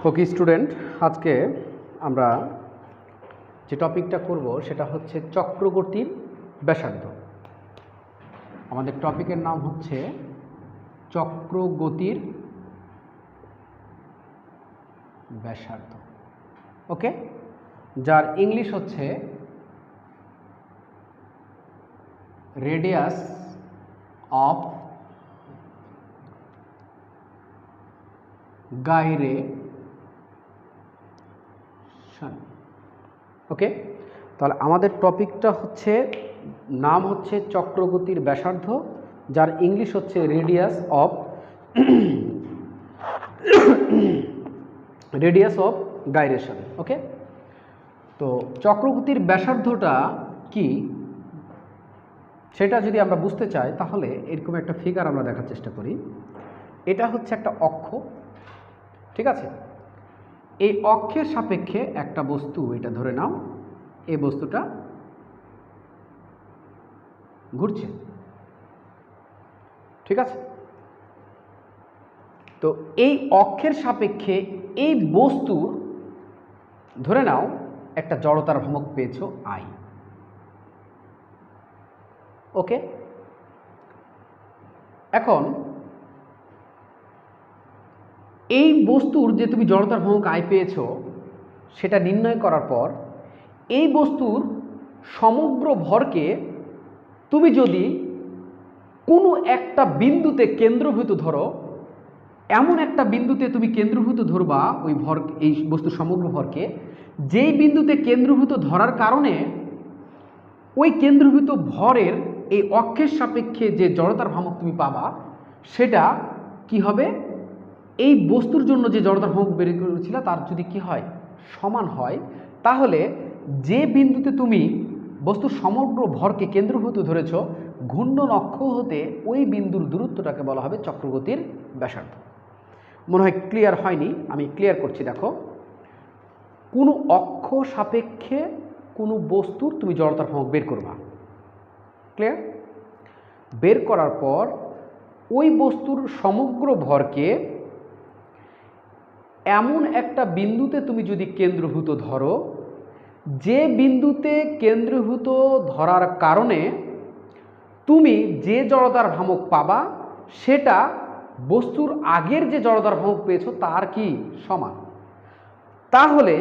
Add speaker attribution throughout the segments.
Speaker 1: ওকে student, আজকে আমরা যে টপিকটা করব সেটা হচ্ছে চক্রগতির ব্যাসার্ধ। আমাদের টপিকের নাম হচ্ছে চক্রগতির ব্যাসার্ধ। ওকে, যার ইংলিশ হচ্ছে রেডিয়াস অফ গাইরেশন। ওকে, তাহলে আমাদের টপিকটা হচ্ছে নাম হচ্ছে চক্রগতির ব্যাসার্ধ, যার ইংলিশ হচ্ছে রেডিয়াস অফ গাইরেশন। ওকে, তো চক্রগতির ব্যাসার্ধটা কি সেটা যদি আমরা বুঝতে চাই তাহলে এরকম একটা ফিগার আমরা দেখার চেষ্টা করি। এটা হচ্ছে একটা অক্ষ, ঠিক আছে? এই অক্ষের সাপেক্ষে একটা বস্তু, এটা ধরে নাও এই বস্তুটা ঘুরছে, ঠিক আছে? তো এই অক্ষের সাপেক্ষে এই বস্তুর ধরে নাও একটা জড়তার ভ্রামক পেয়েছো আই। ওকে, এখন এই বস্তুর যে তুমি জড়তার ভ্রামক আই পেয়েছো সেটা নির্ণয় করার পর এই বস্তুর সমগ্র ভরকে তুমি যদি কোনো একটা বিন্দুতে কেন্দ্রভূত ধরো, এমন একটা বিন্দুতে তুমি কেন্দ্রভূত ধরবা ওই ভর, এই বস্তুর সমগ্র ভরকে, যেই বিন্দুতে কেন্দ্রভূত ধরার কারণে ওই কেন্দ্রভূত ভরের এই অক্ষের সাপেক্ষে যে জড়তার ভ্রামক তুমি পাবা সেটা কি হবে, এই বস্তুর জন্য যে জড়তার ভ্রামক বের করেছিল তার যদি কি হয়, সমান হয়, তাহলে যে বিন্দুতে তুমি বস্তুর সমগ্র ভরকে কেন্দ্রভূত ধরেছ ঘূর্ণন অক্ষ হতে ওই বিন্দুর দূরত্বটাকে বলা হবে চক্রগতির ব্যাসার্ধ। মনে হয় ক্লিয়ার হয়নি, আমি ক্লিয়ার করছি। দেখো, কোনো অক্ষ সাপেক্ষে কোনো বস্তুর তুমি জড়তার ভ্রামক বের করবা, ক্লিয়ার? বের করার পর ওই বস্তুর সমগ্র ভরকে এমন একটা বিন্দুতে তুমি যদি কেন্দ্রভূত ধরো, যে বিন্দুতে কেন্দ্রভূত ধরার কারণে তুমি যে জড়তার ভ্রামক পাবা সেটা বস্তুর আগের যে জড়তার ভ্রামক পেয়েছো তার কি সমান। তাহলে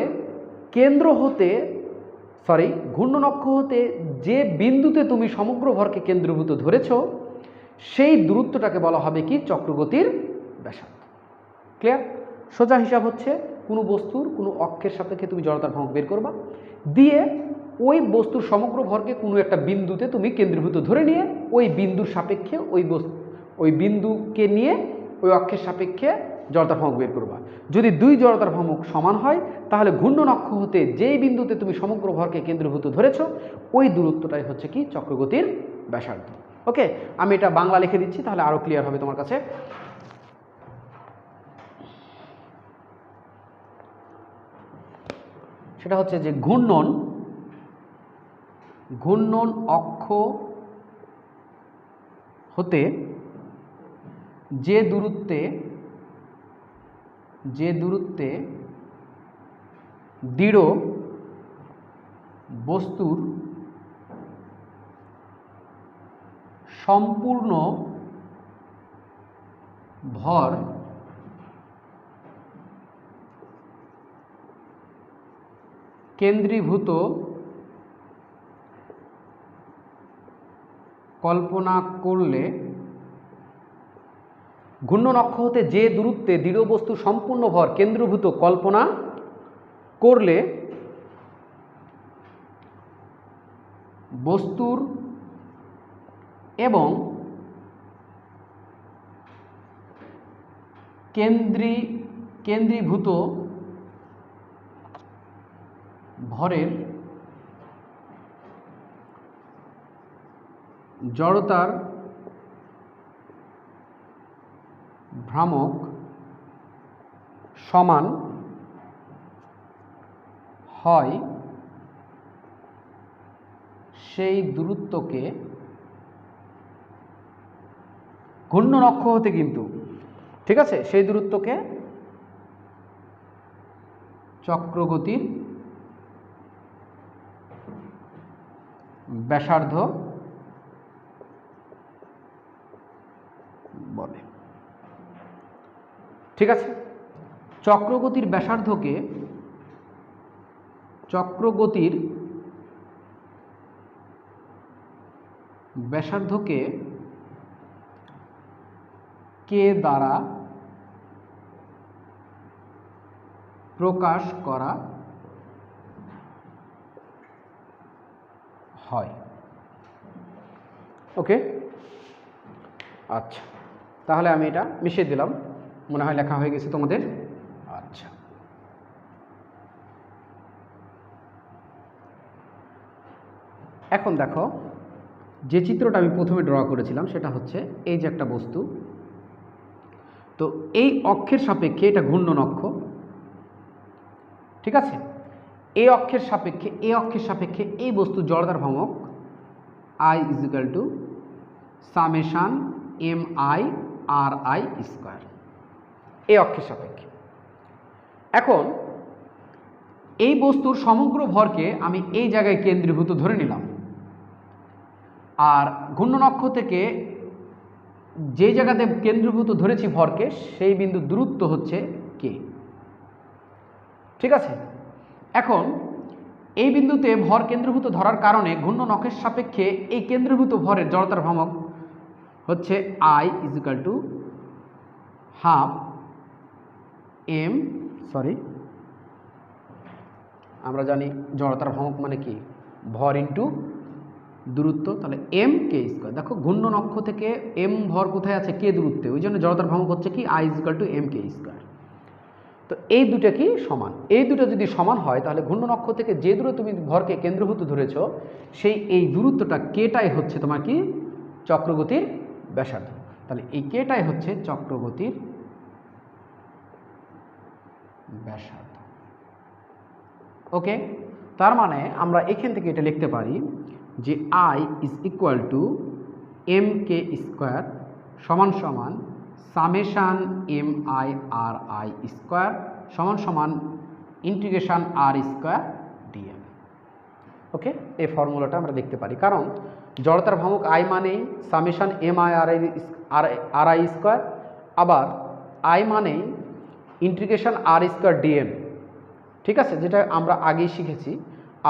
Speaker 1: কেন্দ্র হতে ঘূর্ণন অক্ষ হতে যে বিন্দুতে তুমি সমগ্র ভরকে কেন্দ্রভূত ধরেছ সেই দূরত্বটাকে বলা হবে কি, চক্রগতির ব্যাসার্ধ। ক্লিয়ার? সোজা হিসাব হচ্ছে কোনো বস্তুর কোনো অক্ষের সাপেক্ষে তুমি জড়তার ভ্রামক বের করবা, দিয়ে ওই বস্তুর সমগ্র ভরকে কোনো একটা বিন্দুতে তুমি কেন্দ্রীভূত ধরে নিয়ে ওই বিন্দুর সাপেক্ষে ওই বিন্দুকে নিয়ে ওই অক্ষের সাপেক্ষে জড়তার ভ্রামক বের করবা। যদি দুই জড়তার ভ্রামক সমান হয় তাহলে ঘূর্ণন অক্ষ হতে যেই বিন্দুতে তুমি সমগ্র ভরকে কেন্দ্রীভূত ধরেছ ওই দূরত্বটাই হচ্ছে কি, চক্রগতির ব্যাসার্ধ। ওকে, আমি এটা বাংলা লিখে দিচ্ছি তাহলে আরো ক্লিয়ার হবে তোমার কাছে। সেটা হচ্ছে যে ঘূর্ণন অক্ষ হতে যে দূরত্বে দৃঢ় বস্তুর সম্পূর্ণ ভর কেন্দ্রীভূত কল্পনা করলে, ঘূর্ণন অক্ষ হতে যে দূরত্বে দৃঢ় বস্তুর সম্পূর্ণ ভর কেন্দ্রীভূত কল্পনা করলে বস্তুর এবং কেন্দ্রীভূত ভরের জড়তার ভ্রামক সমান হয় সেই দূরত্বকে, ঘূর্ণন অক্ষ হতে কিন্তু, ঠিক আছে, সেই দূরত্বকে চক্রগতির ব্যাসার্ধ বলে। ঠিক আছে, চক্রগতির ব্যাসার্ধকে কে দ্বারা প্রকাশ করা হয়। ওকে, আচ্ছা, তাহলে আমি এটা মিশিয়ে দিলাম, মনে হয় লেখা হয়ে গেছে তোমাদের। আচ্ছা, এখন দেখো, যে চিত্রটা আমি প্রথমে ড্র করেছিলাম সেটা হচ্ছে এই যে একটা বস্তু, তো এই অক্ষের সাপেক্ষে এটা ঘূর্ণন অক্ষ। ঠিক আছে, এই অক্ষের সাপেক্ষে এই বস্তু জড়তার ভ্রামক I = সামেশান MI/RI স্কয়ার, এই অক্ষের সাপেক্ষে। এখন এই বস্তুর সমগ্র ভরকে আমি এই জায়গায় কেন্দ্রীভূত ধরে নিলাম, আর ঘূর্ণন অক্ষ থেকে যে জায়গাতে কেন্দ্রীভূত ধরেছি ভরকে, সেই বিন্দুর দূরত্ব হচ্ছে k। ঠিক আছে, এখন এই বিন্দুতে ভর কেন্দ্রীভূত ধরার কারণে ঘূর্ণন অক্ষের সাপেক্ষে এই কেন্দ্রীভূত ভরের জড়তার ভ্রামক হচ্ছে I = হাফ m, আমরা জানি জড়তার ভ্রামক মানে কি, ভর ইন্টু দূরত্ব, তাহলে mk স্কয়ার। দেখো ঘূর্ণন অক্ষ থেকে m ভর কোথায় আছে, k দূরত্বে, ওই জন্য জড়তার ভ্রামক হচ্ছে কি I = mk স্কয়ার। তো এই দুটো কি সমান, এই দুটো যদি সমান হয় তাহলে ঘূর্ণন অক্ষ থেকে যে দূরে তুমি ভরকে কেন্দ্রীভূত ধরেছ, সেই এই দূরত্বটা কেটাই হচ্ছে তোমার কি চক্রগতির ব্যাসার্ধ। তাহলে এই কেটাই হচ্ছে চক্রগতির ব্যাসার্ধ। ওকে, তার মানে আমরা এখান থেকে এটা লিখতে পারি যে I = mk স্কয়ার সমান সমান সামেশান MI/RI স্কয়ার সমান সমান ইন্টিগ্রেশন R স্কয়ার dm। ওকে, এই ফর্মুলাটা আমরা দেখতে পারি, কারণ জড়তার ভ্রামক I মানেই সামেশান MI/RI স্কয়ার, আবার I মানেই ইন্টিগ্রেশন R স্কয়ার dm। ঠিক আছে, যেটা আমরা আগেই শিখেছি,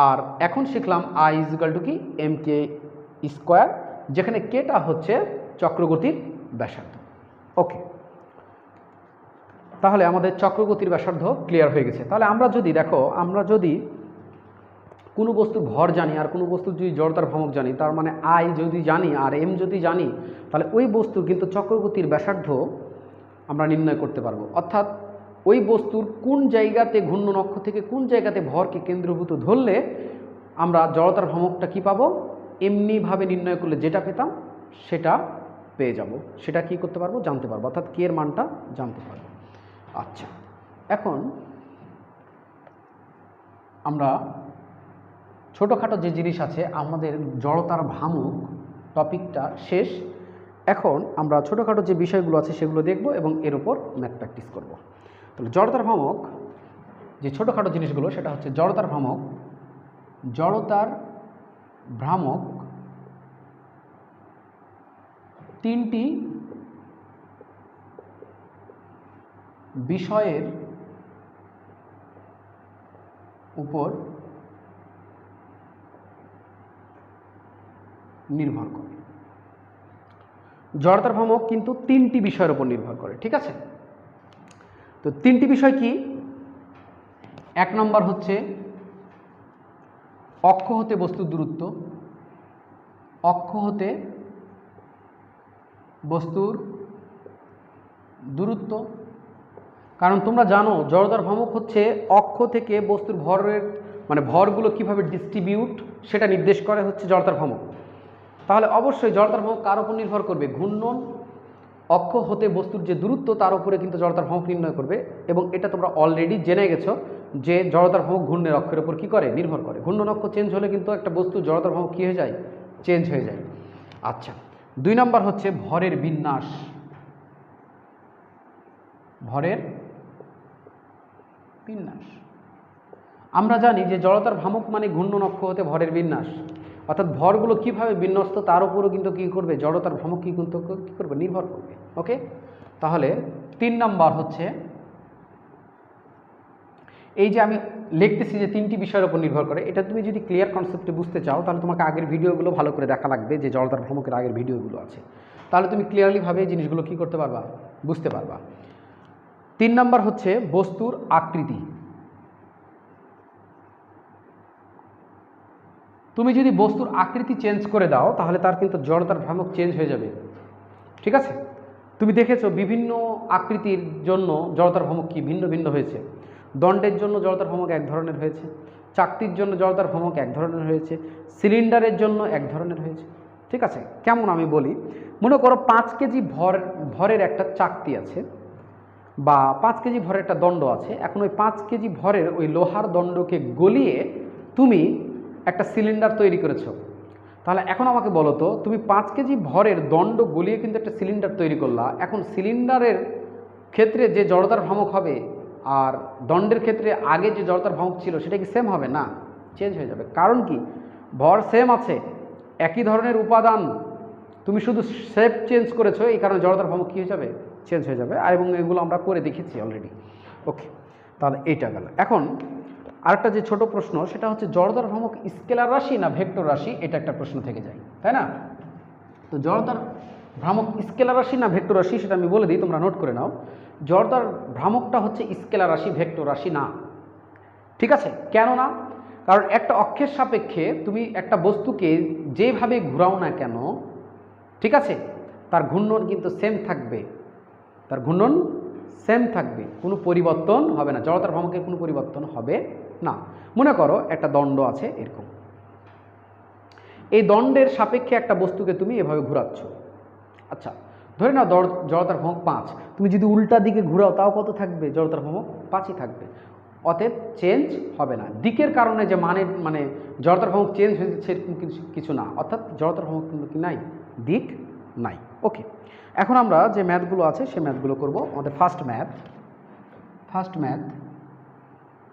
Speaker 1: আর এখন শিখলাম I = কি mk স্কয়ার, যেখানে কেটা হচ্ছে চক্রগতির ব্যাসার্ধ। ওকে, তাহলে আমাদের চক্রগতির ব্যাসার্ধ ক্লিয়ার হয়ে গেছে। তাহলে আমরা যদি দেখো, আমরা যদি কোনো বস্তুর ভর জানি আর কোনো বস্তুর যদি জড়তার ভ্রামক জানি, তার মানে I যদি জানি আর m যদি জানি, তাহলে ওই বস্তুর কিন্তু চক্রগতির ব্যাসার্ধ আমরা নির্ণয় করতে পারবো। অর্থাৎ ওই বস্তুর কোন জায়গাতে ঘূর্ণন অক্ষ থেকে কোন জায়গাতে ভরকে কেন্দ্রীভূত ধরলে আমরা জড়তার ভ্রামকটা কি পাবো, এমনিভাবে নির্ণয় করলে যেটা পেতাম সেটা পেয়ে যাব, সেটা কি করতে পারবো, জানতে পারবো, অর্থাৎ কে এর মানটা জানতে পারবো। আচ্ছা, এখন আমরা ছোটোখাটো যে জিনিস আছে, আমাদের জড়তার ভ্রামক টপিকটা শেষ, এখন আমরা ছোটোখাটো যে বিষয়গুলো আছে সেগুলো দেখব এবং এর উপর ম্যাথ প্র্যাকটিস করব। তাহলে জড়তার ভ্রামক যে ছোটোখাটো জিনিসগুলো, সেটা হচ্ছে জড়তার ভ্রামক তিনটি বিষয়ের উপর নির্ভর করে। জড়তার ভ্রামক কিন্তু তিনটি বিষয়ের উপর নির্ভর করে। ঠিক আছে, তো তিনটি বিষয় কি? এক নম্বর হচ্ছে অক্ষ হতে বস্তুর দূরত্ব, অক্ষ হতে বস্তুর দূরত্ব, কারণ তোমরা জানো জড়তার ভ্রামক হচ্ছে অক্ষ থেকে বস্তুর ভরের মানে ভরগুলো কিভাবে ডিস্ট্রিবিউট সেটা নির্দেশ করে হচ্ছে জড়তার ভ্রামক। তাহলে অবশ্যই জড়তার ভ্রামক কার উপর নির্ভর করবে, ঘূর্ণন অক্ষ হতে বস্তুর যে দূরত্ব তার উপরে কিন্তু জড়তার ভ্রামক নির্ণয় করবে। এবং এটা তোমরা অলরেডি জেনে গেছো যে জড়তার ভ্রামক ঘূর্ণের অক্ষের উপর কী করে, নির্ভর করে। ঘূর্ণন অক্ষ চেঞ্জ হলে কিন্তু একটা বস্তুর জড়তার ভ্রামক কী হয়ে যায়, চেঞ্জ হয়ে যায়। আচ্ছা, দুই নম্বর হচ্ছে ভরের বিন্যাস। ভরের বিন্যাস আমরা জানি যে জড়তার ভ্রামক মানে ঘূর্ণন অক্ষ হতে ভরের বিন্যাস, অর্থাৎ ভরগুলো কীভাবে বিন্যস্ত তার উপরও কিন্তু কী করবে, জড়তার ভ্রামক কী কিন্তু কী করবে, নির্ভর করবে। ওকে, তাহলে 3 নাম্বার হচ্ছে এই যে আমি লিখতেছি যে 3টি বিষয়ের উপর নির্ভর করে, এটা তুমি যদি ক্লিয়ার কনসেপ্টে বুঝতে চাও তাহলে তোমাকে আগের ভিডিওগুলো ভালো করে দেখা লাগবে, যে জড়তার ভ্রামকের আগের ভিডিওগুলো আছে, তাহলে তুমি ক্লিয়ারলিভাবে এই জিনিসগুলো কী করতে পারবা, বুঝতে পারবা। 3 নাম্বার হচ্ছে বস্তুর আকৃতি। তুমি যদি বস্তুর আকৃতি চেঞ্জ করে দাও তাহলে তার কিন্তু জড়তার ভ্রামক চেঞ্জ হয়ে যাবে। ঠিক আছে, তুমি দেখেছো বিভিন্ন আকৃতির জন্য জড়তার ভ্রামক কি ভিন্ন ভিন্ন হয়েছে। দণ্ডের জন্য জড়তার ভ্রামক এক ধরনের হয়েছে, চাকতির জন্য জড়তার ভ্রামক এক ধরনের হয়েছে, সিলিন্ডারের জন্য এক ধরনের হয়েছে। ঠিক আছে, কেমন আমি বলি, মনে করো 5 কেজি ভরের একটা চাকতি আছে বা 5 কেজি ভরের একটা দণ্ড আছে। এখন ওই 5 কেজি ভরের ওই লোহার দণ্ডকে গলিয়ে তুমি একটা সিলিন্ডার তৈরি করেছো। তাহলে এখন আমাকে বলো তো, তুমি 5 কেজি ভরের দণ্ড গলিয়ে কিন্তু একটা সিলিন্ডার তৈরি করলা। এখন সিলিন্ডারের ক্ষেত্রে যে জড়তার ভ্রামক হবে আর দণ্ডের ক্ষেত্রে আগে যে জড়তার ভ্রামক ছিল সেটা কি সেম হবে না, চেঞ্জ হয়ে যাবে। কারণ কি, ভর সেম আছে, একই ধরনের উপাদান, তুমি শুধু শেপ চেঞ্জ করেছো, এই কারণে জড়তার ভ্রামক কী হয়ে যাবে, চেঞ্জ হয়ে যাবে। আর এবং এগুলো আমরা করে দেখেছি অলরেডি। ওকে, তাহলে এইটা গেল। এখন আরেকটা যে ছোট প্রশ্ন, সেটা হচ্ছে জড়তার ভ্রামক স্কেলার রাশি না ভেক্টর রাশি, এটা একটা প্রশ্ন থেকে যায়, তাই না? তো জড়তার ভ্রামক স্কেলার রাশি না ভেক্টর রাশি সেটা আমি বলে দিই, তোমরা নোট করে নাও। জড়তার ভ্রামকটা হচ্ছে স্কেলার রাশি, ভেক্টর রাশি না। ঠিক আছে, কেন না? কারণ একটা অক্ষের সাপেক্ষে তুমি একটা বস্তুকে যেভাবে ঘুরাও না কেন, ঠিক আছে, তার ঘূর্ণন কিন্তু সেম থাকবে, তার ঘূর্ণন সেম থাকবে, কোনো পরিবর্তন হবে না। জড়তার ভ্রামকের কোনো পরিবর্তন হবে না। মনে করো একটা দণ্ড আছে এরকম, এই দণ্ডের সাপেক্ষে একটা বস্তুকে তুমি এভাবে ঘোরাচ্ছ। আচ্ছা, ধরে নাও জড়তার ভ্রামক 5, তুমি যদি উল্টা দিকে ঘুরাও তাও কত থাকবে, জড়তার ভ্রামক 5ই থাকবে। অতএব চেঞ্জ হবে না। দিকের কারণে যে মানে জড়তার ভ্রামক চেঞ্জ হয়েছে সেরকম কিছু না, অর্থাৎ জড়তার ভ্রামক কিন্তু কি নাই, দিক নাই। ওকে, এখন আমরা যে ম্যাথগুলো আছে সে ম্যাথগুলো করব। আমাদের ফার্স্ট ম্যাথ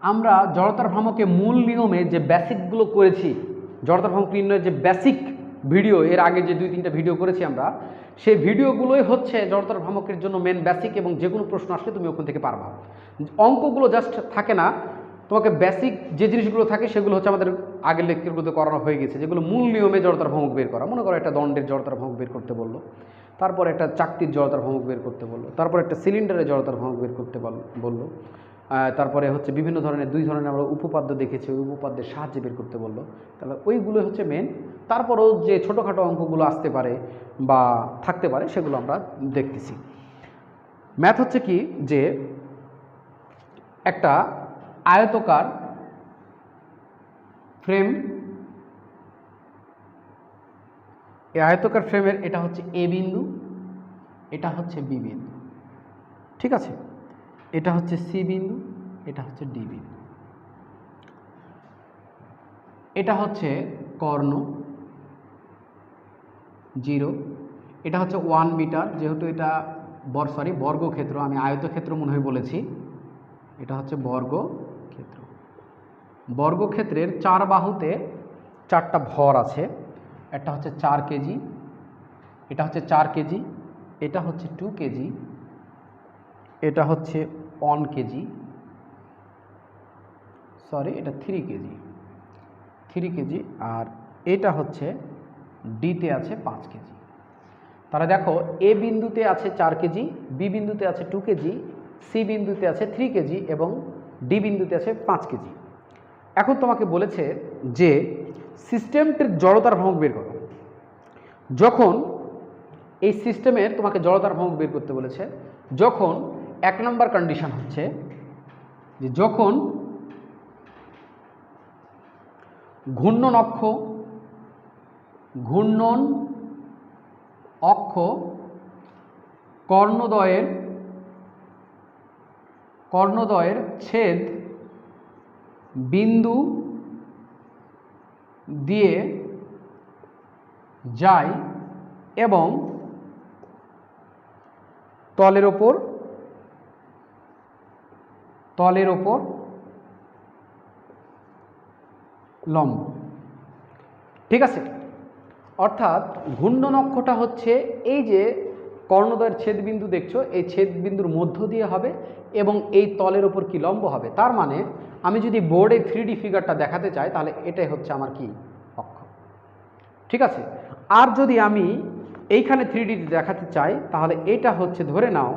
Speaker 1: আমরা জড়তার ভ্রামকে মূল নিয়মে যে বেসিকগুলো করেছি, জড়তার ভ্রামক নির্ণয়ের যে বেসিক ভিডিও, এর আগে যে 2-3টা ভিডিও করেছি আমরা, সেই ভিডিওগুলোই হচ্ছে জড়তার ভ্রামকের জন্য মেন বেসিক, এবং যে কোনো প্রশ্ন আসলে তুমি ওখান থেকে পারবা। অঙ্কগুলো জাস্ট থাকে না, তোমাকে বেসিক যে জিনিসগুলো থাকে সেগুলো হচ্ছে আমাদের আগের লেকচারগুলোতে করানো হয়ে গেছে, যেগুলো মূল নিয়মে জড়তার ভ্রামক বের করা। মনে করো একটা দণ্ডের জড়তার ভ্রামক বের করতে বললো, তারপর একটা চাকতির জড়তার ভ্রামক বের করতে বললো, তারপর একটা সিলিন্ডারের জড়তার ভ্রামক বের করতে বললো, তারপরে হচ্ছে বিভিন্ন ধরনের 2 ধরনের আমরা উপপাদ্য দেখেছি, ওই উপপাদ্যের সাহায্যে বের করতে বললো। তাহলে ওইগুলো হচ্ছে মেন। তারপরেও যে ছোটোখাটো অঙ্কগুলো আসতে পারে বা থাকতে পারে সেগুলো আমরা দেখতেছি। ম্যাথ হচ্ছে কি, যে একটা আয়তকার ফ্রেম, এই আয়তকার ফ্রেমের এটা হচ্ছে এ বিন্দু, এটা হচ্ছে বি বিন্দু, ঠিক আছে, এটা হচ্ছে সি বিন্দু, এটা হচ্ছে ডি বিন্দু, এটা হচ্ছে কর্ণ 0, এটা হচ্ছে 1 মিটার, যেহেতু এটা বর্গক্ষেত্র, আমি আয়তক্ষেত্র মনে হয় বলেছি, এটা হচ্ছে বর্গক্ষেত্র। বর্গক্ষেত্রের 4 বাহুতে 4টা ভর আছে, একটা হচ্ছে 4 কেজি, এটা হচ্ছে 4 কেজি, এটা হচ্ছে 2 কেজি, এটা হচ্ছে 1 কেজি, এটা 3 কেজি, আর এটা হচ্ছে ডিতে আছে 5 কেজি। তাহলে দেখো, এ বিন্দুতে আছে 4 কেজি, বি বিন্দুতে আছে 2 কেজি, সি বিন্দুতে আছে 3 কেজি এবং ডি বিন্দুতে আছে 5 কেজি। এখন তোমাকে বলেছে যে সিস্টেমটির জড়তার ভ্রামক বের করো। যখন এই সিস্টেমের তোমাকে জড়তার ভ্রামক বের করতে বলেছে, যখন 1 নম্বর কন্ডিশন হচ্ছে যে যখন ঘূর্ণন অক্ষ কর্ণদ্বয়ের ছেদ বিন্দু দিয়ে যায় এবং তলের ওপর লম্ব। ঠিক আছে, অর্থাৎ ঘূর্ণন অক্ষটা হচ্ছে এই যে কর্ণদ্বয়ের ছেদবিন্দু দেখছো, এই ছেদবিন্দুর মধ্য দিয়ে হবে এবং এই তলের ওপর কি লম্ব হবে। তার মানে আমি যদি বোর্ডে 3D ফিগারটা দেখাতে চাই তাহলে এটাই হচ্ছে আমার কি অক্ষ। ঠিক আছে, আর যদি আমি এইখানে 3D দেখাতে চাই তাহলে এটা হচ্ছে, ধরে নাও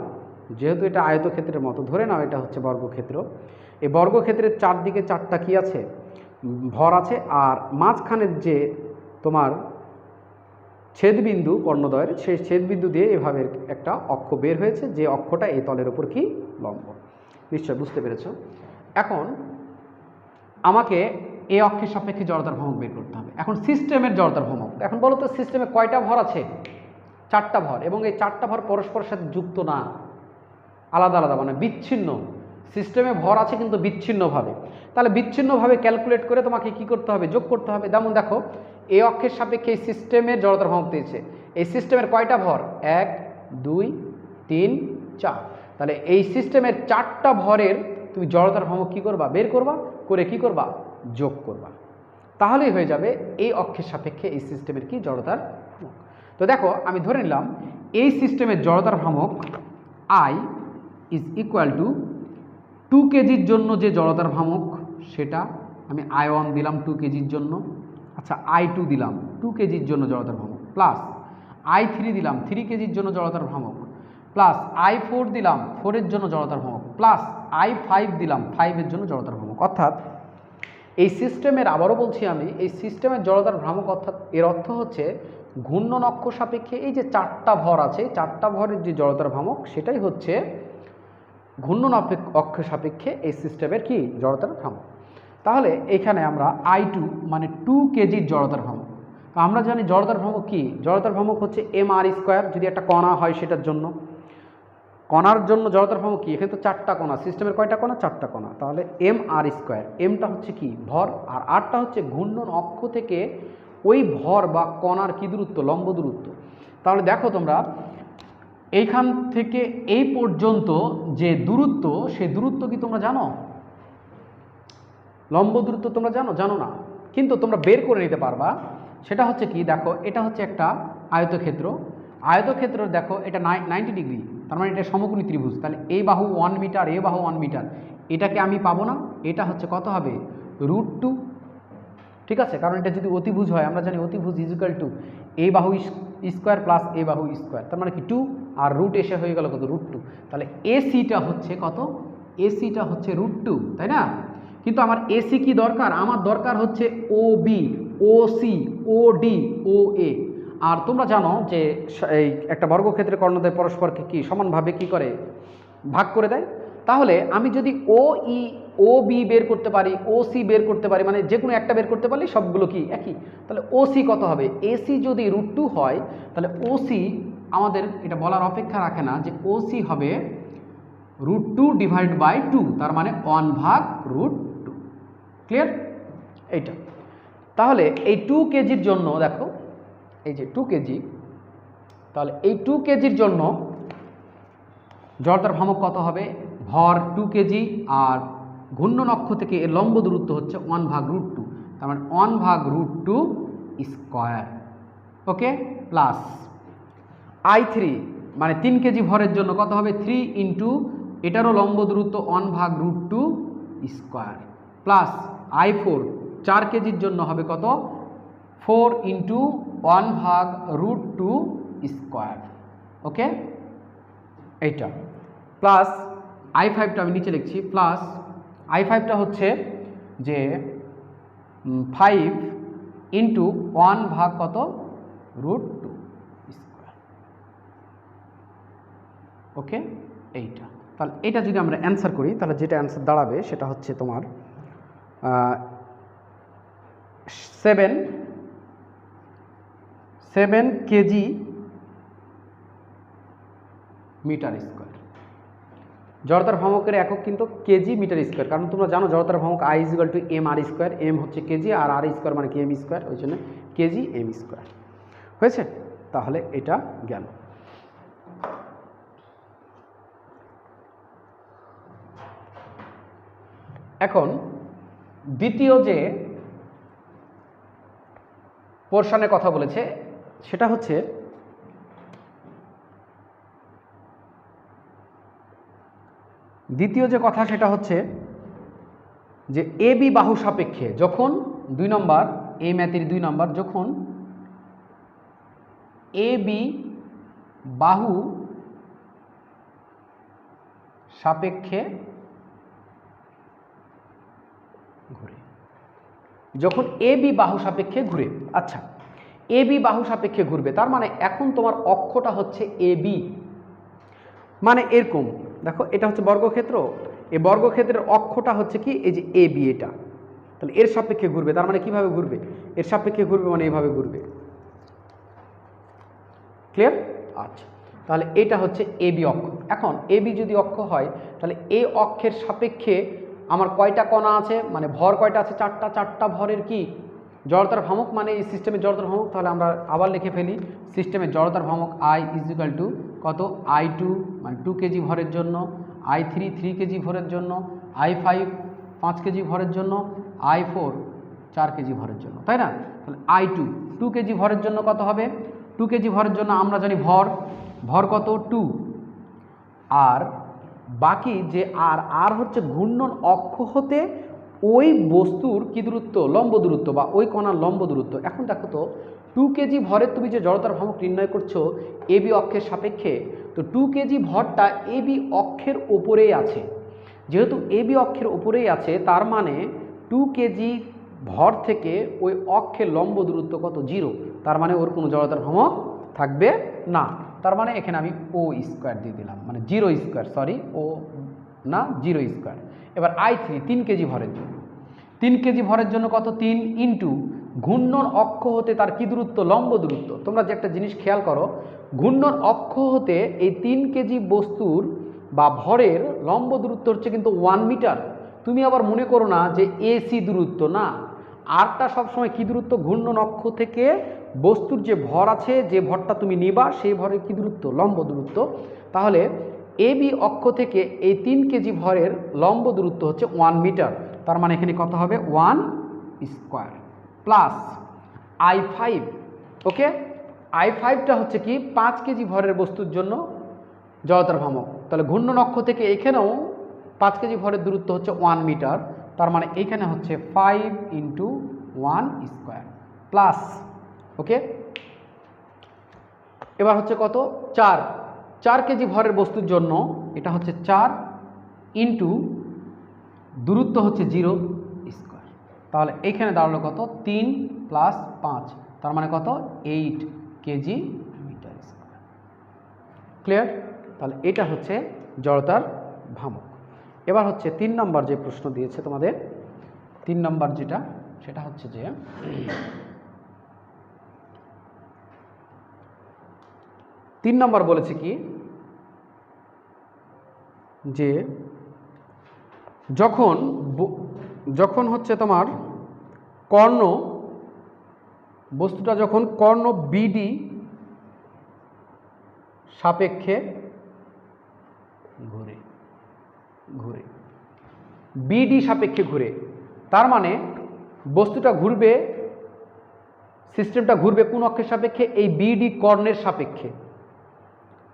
Speaker 1: যেহেতু এটা আয়তক্ষেত্রের মতো, ধরে নাও এটা হচ্ছে বর্গক্ষেত্র। এই বর্গক্ষেত্রের চারদিকে চারটা কি আছে, ভর আছে, আর মাঝখানের যে তোমার ছেদবিন্দু কর্ণদ্বয়ের, সেই ছেদবিন্দু দিয়ে এভাবে একটা অক্ষ বের হয়েছে, যে অক্ষটা এই তলের উপর কি লম্ব। নিশ্চয় বুঝতে পেরেছ। এখন আমাকে এই অক্ষের সাপেক্ষে জড়তার ভ্রামক বের করতে হবে। এখন সিস্টেমের জড়তার ভ্রামক, এখন বলো তো সিস্টেমে কয়টা ভর আছে? 4টা ভর, এবং এই 4টা ভর পরস্পরের সাথে যুক্ত না, আলাদা আলাদা, মানে বিচ্ছিন্ন। সিস্টেমে ভর আছে কিন্তু বিচ্ছিন্নভাবে। তাহলে বিচ্ছিন্নভাবে ক্যালকুলেট করে তোমাকে কি করতে হবে, যোগ করতে হবে। যেমন দেখো, এই অক্ষের সাপেক্ষে এই সিস্টেমের জড়তার ভ্রামক দিয়েছে। এই সিস্টেমের কয়টা ভর? 1 2 3 4। তাহলে এই সিস্টেমের 4টা ভরের তুমি জড়তার ভ্রামক কি করবা, বের করবা, করে কি করবা, যোগ করবা। তাহলেই হয়ে যাবে এই অক্ষের সাপেক্ষে এই সিস্টেমের কি জড়তার ভ্রামক। তো দেখো, আমি ধরে নিলাম এই সিস্টেমের জড়তার ভ্রামক I ইজ ইকুয়াল টু 2 কেজির জন্য যে জড়তার ভ্রামক সেটা আমি I1 দিলাম 2 কেজির জন্য, আচ্ছা I2 দিলাম 2 কেজির জন্য জড়তার ভ্রামক, প্লাস I3 দিলাম 3 কেজির জন্য জড়তার ভ্রামক, প্লাস I4 দিলাম 4 এর জন্য জড়তার ভ্রামক, প্লাস I5 দিলাম 5 এর জন্য জড়তার ভ্রামক। অর্থাৎ এই সিস্টেমের, আবারও বলছি আমি, এই সিস্টেমের জড়তার ভ্রামক, অর্থাৎ এর অর্থ হচ্ছে ঘূর্ণন অক্ষ সাপেক্ষে এই যে 4টা ভর আছে, 4টা ভরের যে জড়তার ভ্রামক সেটাই হচ্ছে ঘূর্ণন অক্ষ সাপেক্ষে এই সিস্টেমের কি জড়তার ভ্রামক। তাহলে এখানে আমরা I2 মানে 2 কেজির জড়তার ভ্রামক। তো আমরা জানি জড়তার ভ্রামক কি, জড়তার ভ্রামক হচ্ছে mr², যদি একটা কণা হয় সেটার জন্য। কণার জন্য জড়তার ভ্রামক কি, এখানে তো 4টা কণা, সিস্টেমের কয়টা কণা, 4টা কণা, তাহলে mr²। এমটা হচ্ছে কি ভর, আর আরটা হচ্ছে ঘূর্ণন অক্ষ থেকে ওই ভর বা কণার কি দূরত্ব, লম্ব দূরত্ব। তাহলে দেখো তোমরা এইখান থেকে এই পর্যন্ত যে দূরত্ব, সেই দূরত্ব কি তোমরা জানো? লম্ব দূরত্ব তোমরা জানো? জানো না, কিন্তু তোমরা বের করে নিতে পারবা। সেটা হচ্ছে কি, দেখো এটা হচ্ছে একটা আয়তক্ষেত্র। আয়তক্ষেত্র দেখো এটা 90 ডিগ্রি, তার মানে এটা সমকোণী ত্রিভুজ। তাহলে এই বাহু 1 মিটার, এ বাহু 1 মিটার, এটাকে আমি পাবো না, এটা হচ্ছে কত হবে, √2। ঠিক আছে, কারণ এটা যদি অতিভুজ হয়, আমরা জানি অতিভুজ ইজ ইকুয়াল টু এই বাহু স্কোয়ার প্লাস এই বাহু স্কোয়ার, তার মানে কি 2, আর রুট এসে হয়ে গেল কত, √2। তাহলে এসিটা হচ্ছে কত, এসিটা হচ্ছে √2, তাই না? কিন্তু আমার এসি কি দরকার, আমার দরকার হচ্ছে OB, OC, OD, OA। আর তোমরা জানো যে এই একটা বর্গক্ষেত্রের কর্ণদ্বয় পরস্পরকে কি সমানভাবে কি করে, ভাগ করে দেয়। তাহলে আমি যদি OB বের করতে পারি, OC বের করতে পারি, মানে যে কোনো একটা বের করতে পারলে সবগুলো কি একই। তাহলে OC কত হবে, AC যদি √2 হয় তাহলে OC আমাদের এটা বলার অপেক্ষা রাখে না যে OC হবে √2 ডিভাইড বাই 2, তার মানে 1/√2। ক্লিয়ার এইটা? তাহলে এই 2 কেজির জন্য দেখো, এই যে 2 কেজি, তাহলে এই 2 কেজির জন্য জড়তার ভ্রামক কত হবে, ভর 2 কেজি, আর ঘূর্ণন অক্ষ থেকে এর লম্ব দূরত্ব হচ্ছে 1/√2, তার মানে 1/√2 স্কয়ার। ওকে, প্লাস I3 মানে 3 কেজি ভরের জন্য কত হবে, 3 ইন্টু এটারও লম্ব দূরত্ব 1/√2 স্কয়ার, প্লাস I4 4 কেজির জন্য হবে কত, 4 ইন্টু 1/√2 স্কয়ার। ওকে, এইটা প্লাস I5টা আমি নিচে লিখছি, প্লাস I5টা হচ্ছে যে 5 ইন্টু 1/√2 স্কয়ার। ওকে, এইটা। তাহলে এটা যদি আমরা অ্যান্সার করি তাহলে যেটা অ্যান্সার দাঁড়াবে সেটা হচ্ছে তোমার 7 কেজি মিটার স্কোয়ার। জড়তার ভ্রামকের একক কিন্তু কেজি মিটার স্কোয়ার, কারণ তোমরা জানো জড়তার ভ্রামক I = mr², m হচ্ছে কেজি আর r² মানে কি m², ওই জন্য কেজি m²। হয়েছে? তাহলে এটা গেল। এখন দ্বিতীয় যে পোর্শনের কথা বলেছে, সেটা হচ্ছে দ্বিতীয় যে কথা সেটা হচ্ছে যে এ বি বাহু সাপেক্ষে যখন 2 নম্বর এই ম্যাথের 2 নম্বর যখন এ বি বাহু সাপেক্ষে ঘুরে, যখন এ বি বাহু সাপেক্ষে ঘুরে। আচ্ছা, এ বি বাহু সাপেক্ষে ঘুরবে, তার মানে এখন তোমার অক্ষটা হচ্ছে এ বি, মানে এরকম দেখো, এটা হচ্ছে বর্গক্ষেত্র, এই বর্গক্ষেত্রের অক্ষটা হচ্ছে কি এই যে এ বি, এটা তাহলে এর সাপেক্ষে ঘুরবে, তার মানে কিভাবে ঘুরবে, এর সাপেক্ষে ঘুরবে মানে এইভাবে ঘুরবে। ক্লিয়ার? আচ্ছা, তাহলে এটা হচ্ছে এ বি অক্ষ। এখন এ বি যদি অক্ষ হয় তাহলে এই অক্ষের সাপেক্ষে আমার কয়টা কণা আছে, মানে ভর কয়টা আছে, চারটা। চারটা ভরের কি জড়তার ভ্রামক, মানে এই সিস্টেমের জড়তার ভ্রামক। তাহলে আমরা আবার লিখে ফেলি, সিস্টেমের জড়তার ভ্রামক আই ইজ ইকুয়াল টু কত, I2 মানে 2 কেজি ভরের জন্য, I3 3 কেজি ভরের জন্য, I5 5 কেজি ভরের জন্য, I4 4 কেজি ভরের জন্য, তাই না? তাহলে I2 2 কেজি ভরের জন্য কত হবে, 2 কেজি ভরের জন্য আমরা জানি ভর কত 2, আর বাকি যে আর হচ্ছে ঘূর্ণন অক্ষ হতে ওই বস্তুর কি দূরত্ব, লম্ব দূরত্ব বা ওই কণার লম্ব দূরত্ব। এখন দেখো তো 2 কেজি ভরের তুমি যে জড়তার ভ্রামক নির্ণয় করছো এ বি অক্ষের সাপেক্ষে, তো 2 কেজি ভরটা এ বি অক্ষের ওপরেই আছে। যেহেতু এ বি অক্ষের ওপরেই আছে, তার মানে 2 কেজি ভর থেকে ওই অক্ষের লম্ব দূরত্ব কত, 0, তার মানে ওর কোনো জড়তার ভ্রামক থাকবে না। তার মানে এখানে আমি ও স্কোয়ার দিয়ে দিলাম, মানে 0 স্কোয়ার, সরি ও না 0 স্কোয়ার। এবার I3 3 কেজি ভরের জন্য, 3 কেজি ভরের জন্য কত, 3 ইন্টু ঘূর্ণন অক্ষ হতে তার কি দূরত্ব, লম্ব দূরত্ব। তোমরা যে একটা জিনিস খেয়াল করো, ঘূর্ণন অক্ষ হতে এই 3 কেজি বস্তুর বা ভরের লম্ব দূরত্ব হচ্ছে কিন্তু 1 মিটার। তুমি আবার মনে করো না যে এসি দূরত্ব, না, আরটা সবসময় কি দূরত্ব, ঘূর্ণন অক্ষ থেকে বস্তুর যে ভর আছে, যে ভরটা তুমি নিবা সেই ভরের কি দূরত্ব, লম্ব দূরত্ব। তাহলে এ বি অক্ষ থেকে এই 3 কেজি ভরের লম্ব দূরত্ব হচ্ছে 1 মিটার। তার মানে এখানে কত হবে, 1 স্কোয়ার প্লাস I5। ওকে, I5টা হচ্ছে কি 5 কেজি ভরের বস্তুর জন্য জড়তার ভ্রামক। তাহলে ঘূর্ণন অক্ষ থেকে এখানেও 5 কেজি ভরের দূরত্ব হচ্ছে 1 মিটার। তার মানে এখানে হচ্ছে 5 ইন্টু 1 স্কোয়ার প্লাস, ওকে, এবার হচ্ছে কত, 4 কেজি ভরের বস্তুর জন্য এটা হচ্ছে 4 ইন্টু দূরত্ব হচ্ছে 0 স্কোয়ার। তাহলে এইখানে দাঁড়ালো কত, 3 প্লাস 5, তার মানে কত, 8 কেজি মিটার স্কোয়ার। ক্লিয়ার? তাহলে এটা হচ্ছে জড়তার ভ্রামক। এবার হচ্ছে 3 নম্বর যে প্রশ্ন দিয়েছে তোমাদের, 3 নম্বর যেটা, সেটা হচ্ছে যে 3 নম্বর বলেছে কি যে যখন হচ্ছে তোমার কর্ণ, বস্তুটা যখন কর্ণ বিডি সাপেক্ষে ঘুরে, বিডি সাপেক্ষে ঘুরে, তার মানে বস্তুটা ঘুরবে, সিস্টেমটা ঘুরবে কোন অক্ষের সাপেক্ষে, এই বিডি কর্ণের সাপেক্ষে।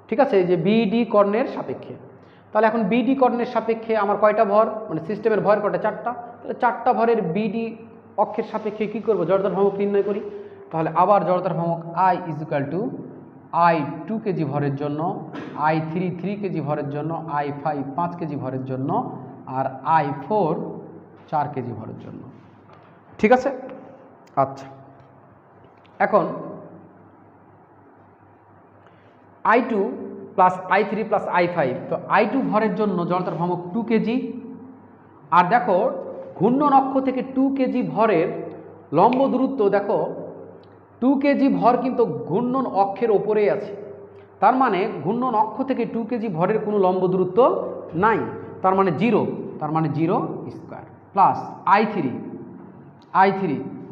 Speaker 1: ঠিক আছে, এই যে বিডি কর্ণের সাপেক্ষে। তাহলে এখন বিডি কর্ণের সাপেক্ষে আমার কয়টা ভর, মানে সিস্টেমের ভর কয়টা, 4টা। তাহলে 4টা ভরের বিডি অক্ষের সাপেক্ষে কি করব, জড়তার ভ্রামক নির্ণয় করি। তাহলে আবার জড়তার ভ্রামক I is equal to I2 KG ভরের জন্য, I3 3 কেজি ভরের জন্য, I5 5 কেজি ভরের জন্য, আর I4 4 কেজি ভরের জন্য। ঠিক আছে? আচ্ছা, এখন I2 plus I3 plus I5, তো I2 ভরের জন্য জড়তার ভ্রামক 2 কেজি, আর দেখো ঘূর্ণন অক্ষ থেকে 2 কেজি ভরের লম্ব দূরত্ব, দেখো 2 কেজি ভর কিন্তু ঘূর্ণন অক্ষের ওপরেই আছে। তার মানে ঘূর্ণন অক্ষ থেকে 2 কেজি ভরের কোনো লম্ব দূরত্ব নাই, তার মানে 0, তার মানে 0 স্কোয়ার প্লাস I3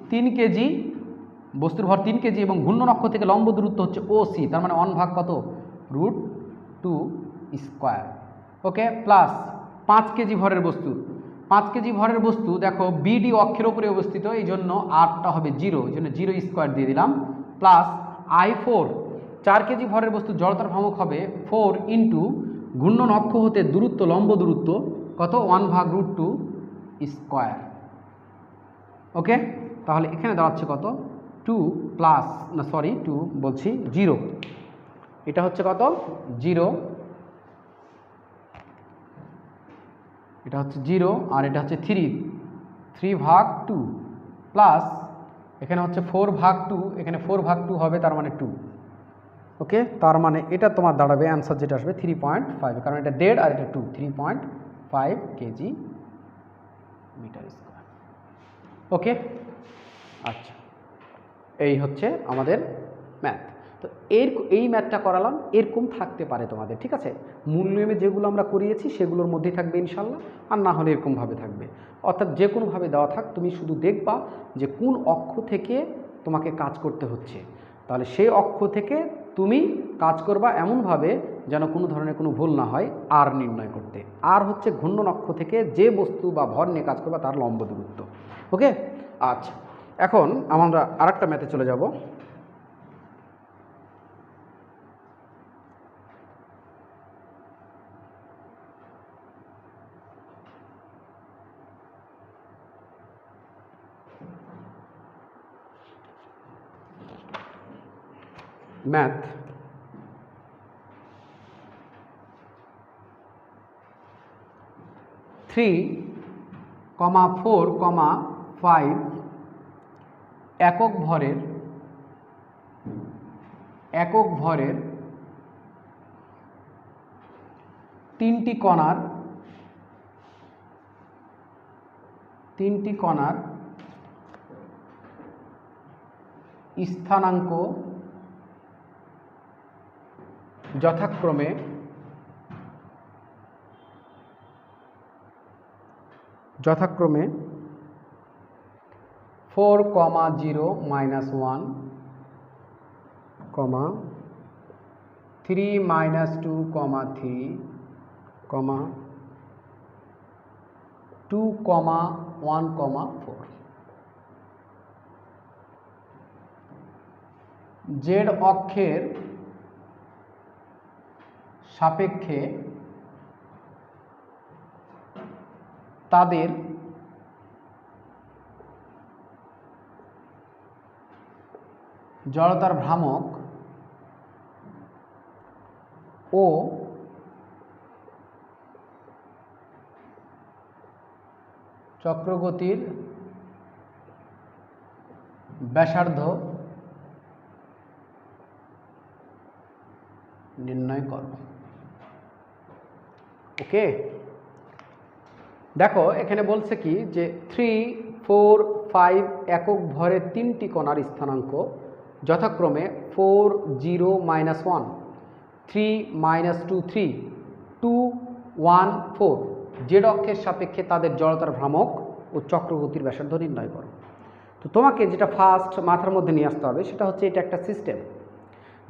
Speaker 1: 3 কেজি, বস্তুর ভর 3 কেজি এবং ঘূর্ণন অক্ষ থেকে লম্ব দূরত্ব হচ্ছে OC, তার মানে 1 ভাগ কত, √2 স্কোয়ার। ওকে, প্লাস 5 কেজি ভরের বস্তু, 5 কেজি ভরের বস্তু দেখো বিডি অক্ষের উপরে অবস্থিত, এই জন্য আরটা হবে 0, এই জন্য 0 স্কোয়ার দিয়ে দিলাম, প্লাস I4 4 কেজি ভরের বস্তু জড়তার ভ্রামক হবে 4 ইন্টু ঘূর্ণন অক্ষ হতে দূরত্ব লম্ব দূরত্ব কত 1/√2 স্কোয়ার। ওকে, তাহলে এখানে দাঁড়াচ্ছে কত 2 প্লাস না সরি 2 বলছি 0, এটা হচ্ছে কত 0, এটা হচ্ছে 0 আর এটা হচ্ছে 3/2 প্লাস এখানে হচ্ছে 4/2, এখানে 4/2 হবে তার মানে 2। ওকে, তার মানে এটা তোমার দাঁড়াবে অ্যান্সার যেটা আসবে 3.5, কারণ এটা দেড় আর এটা 2, 3.5 কেজি মিটার স্কোয়ার। ওকে, আচ্ছা এই হচ্ছে আমাদের ম্যাথ। তো এই ম্যাথটা করালাম, এরকম থাকতে পারে তোমাদের, ঠিক আছে। মূল নিয়মে যেগুলো আমরা করিয়েছি সেগুলোর মধ্যেই থাকবে ইনশাল্লাহ, আর না হলে এরকমভাবে থাকবে। অর্থাৎ যে কোনোভাবে দেওয়া থাক, তুমি শুধু দেখবা যে কোন অক্ষ থেকে তোমাকে কাজ করতে হচ্ছে, তাহলে সেই অক্ষ থেকে তুমি কাজ করবা এমনভাবে যেন কোনো ধরনের কোনো ভুল না হয় আর নির্ণয় করতে। আর হচ্ছে ঘূর্ণন অক্ষ থেকে যে বস্তু বা ভর নিয়ে কাজ করবা তার লম্ব দূরত্ব। ওকে, আচ্ছা এখন আমরা আরেকটা ম্যাথে চলে যাব। ম্যাথ 3,4,5 একক ভরের তিনটি কণার স্থানাঙ্ক যথাক্রমে 4,0 - 1, 3 - 2, 3, 2, 1, 4 জেড অক্ষের সাপেক্ষে তাদের জড়তার ভ্রামক ও চক্রগতির ব্যাসার্ধ নির্ণয় করো। ওকে, দেখো এখানে বলছে কি যে 3, 4, 5 একক ভরের তিনটি কণার স্থানাঙ্ক যথাক্রমে 4, 0, -1, 3, -2, 3, 2, 1, 4 জেড অক্ষের সাপেক্ষে তাদের জড়তার ভ্রামক ও চক্রগতির ব্যাসার্ধ নির্ণয় করো। তো তোমাকে যেটা ফার্স্ট মাথার মধ্যে নিয়ে আসতে হবে সেটা হচ্ছে এটা একটা সিস্টেম,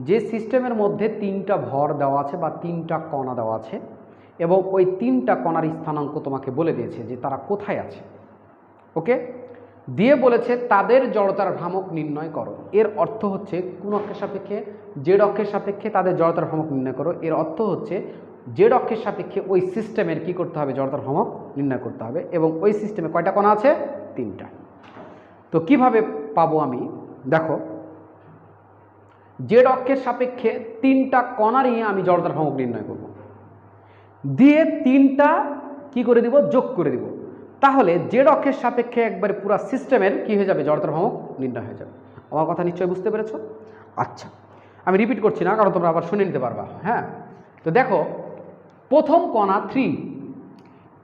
Speaker 1: যে সিস্টেমের মধ্যে তিনটা ভর দেওয়া আছে বা তিনটা কণা দেওয়া আছে, এবং ওই তিনটা কণার স্থানাঙ্ক তোমাকে বলে দিয়েছে যে তারা কোথায় আছে। ওকে, দিয়ে বলেছে তাদের জড়তার ভ্রামক নির্ণয় করো। এর অর্থ হচ্ছে কোন অক্ষের সাপেক্ষে, জেড অক্ষের সাপেক্ষে তাদের জড়তার ভ্রামক নির্ণয় করো। এর অর্থ হচ্ছে জেড অক্ষের সাপেক্ষে ওই সিস্টেমের কি করতে হবে, জড়তার ভ্রামক নির্ণয় করতে হবে, এবং ওই সিস্টেমে কয়টা কণা আছে, তিনটা। তো কিভাবে পাবো আমি, দেখো জেড অক্ষের সাপেক্ষে তিনটা কণারই আমি জড়তার ভ্রামক নির্ণয় করব, দিয়ে তিনটা কি করে দিব, যোগ করে দিব। তাহলে জেড অক্ষের সাপেক্ষে একবারে পুরো সিস্টেমের কি হয়ে যাবে, জড়তার ভ্রামক নির্ণয় হয়ে যাবে। আমার কথা নিশ্চয়ই বুঝতে পেরেছো? আচ্ছা, আমি রিপিট করছি না, কারণ তোমরা আবার শুনে নিতে পারবা। হ্যাঁ, তো দেখো প্রথম কণা 3,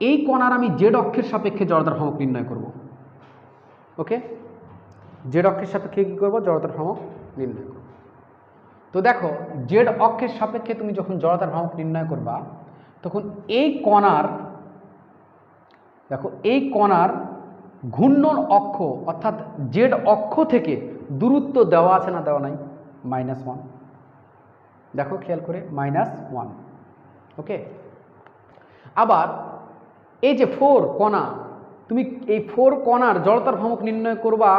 Speaker 1: এই কণার আমি জেড অক্ষের সাপেক্ষে জড়তার ভ্রামক নির্ণয় করব। ওকে, জেড অক্ষের সাপেক্ষে কী করবো, জড়তার ভ্রামক নির্ণয় করব। তো দেখো জেড অক্ষের সাপেক্ষে তুমি যখন জড়তার ভ্রামক নির্ণয় করবা, তখন এই কণার, দেখো এই কণার ঘূর্ণন অক্ষ অর্থাৎ জেড অক্ষ থেকে দূরত্ব দেওয়া আছে না দেওয়া নাই, -1। দেখো খেয়াল করে, -1। ওকে, আবার এই যে 4 কণা, তুমি এই 4 কণার জড়তার ভ্রামক নির্ণয় করবা